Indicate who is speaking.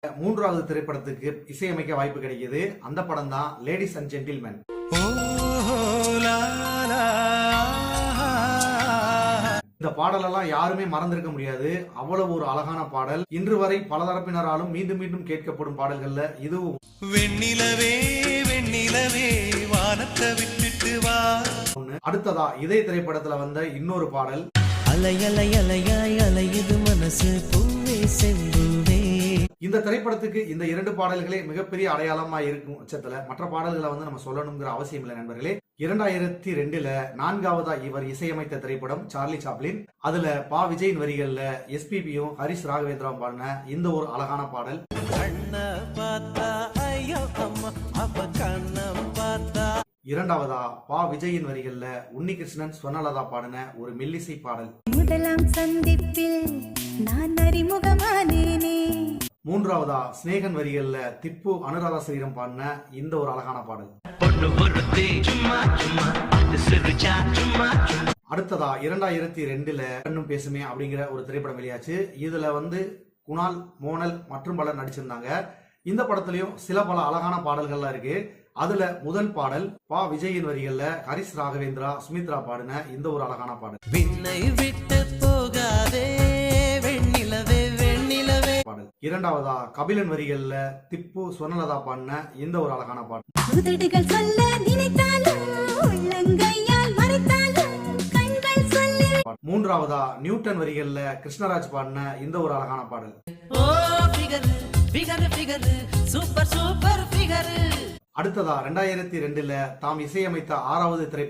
Speaker 1: மூன்றாவது திரைப்படத்துக்கு இசையமைக்க வாய்ப்பு கிடைக்குது. அந்த படம் தான் லேடிஸ் அண்ட் ஜென்டில்மேன். இந்த பாடலெல்லாம் யாருமே மறந்திருக்க முடியாது. அவ்வளவு ஒரு அழகான பாடல். இன்று வரை பலதரப்பினராலும் மீண்டும் மீண்டும் கேட்கப்படும் பாடல்கள்ல இதுவும்
Speaker 2: வெண்ணிலவே வெண்ணிலவே வானத்தை விட்டுட்டு வா.
Speaker 1: அடுத்ததா இதே திரைப்படத்துல வந்த இன்னொரு பாடல்
Speaker 2: அலை அலை அலையாய் அலையுது மனசு பூவே செம்புவே.
Speaker 1: இந்த திரைப்படத்துக்கு இந்த இரண்டு பாடல்களே மிகப்பெரிய அடையாளமா இருக்கும் பட்சத்துல மற்ற பாடல்களை நம்ம சொல்லணுங்கிற அவசியம் இல்லை நண்பர்களே. 2002 நான்காவதா இவர் இசையமைத்த திரைப்படம் சார்லி சாப்ளின். அதுல பா விஜயின் வரிகள்ல எஸ்பிபியும் ஹரிஷ் ராகவேந்திராவும் பாடின இந்த ஒரு அழகான பாடல். இரண்டாவதா பா விஜயின் வரிகள்ல உன்னிகிருஷ்ணன் சொர்ணலதா பாடின ஒரு மெல்லிசை பாடல்.
Speaker 3: முதலாம் சந்திப்பில் நான் அறிமுகமானேனே.
Speaker 1: மூன்றாவதா ஸ்நேகன் வரிகள்ல திப்பு அனுராதா ஸ்ரீரம் பாடின இந்த ஒரு அழகான பாடல். அடுத்ததா 2002 கண்ணும் பேசுமே அப்படிங்கிற ஒரு திரைப்படம் வெளியாச்சு. இதுல குணால், மோனல் மற்றும் பலர் நடிச்சிருந்தாங்க. இந்த படத்திலையும் சில பல அழகான பாடல்கள்லாம் இருக்கு. அதுல முதல் பாடல் பா விஜயின் வரிகள்ல ஹரிஷ் ராகவேந்திரா, சுமித்ரா பாடின இந்த ஒரு அழகான பாடல்.
Speaker 2: விண்ணை விட்டு போகாதே வெண்ணிலவே வெண்ணிலவே
Speaker 1: பாடல். இரண்டாவதா கபிலன் வரிகள்ல திப்பு சொர்ணலதா பாடின இந்த ஒரு அழகான பாடல்.
Speaker 3: உதடுகள் சொல்ல நினைத்தாலும் உள்ளங்கையால் மறைத்தாலும் கண்கள் சொல்ல.
Speaker 1: மூன்றாவதா நியூட்டன் வரிகள்ல கிருஷ்ணராஜ் பாடின இந்த ஒரு அழகான பாடல்.
Speaker 2: Super super figure.
Speaker 1: அடுத்ததா 2002 தாம் இசையமைத்த 6வது திரைப்படம்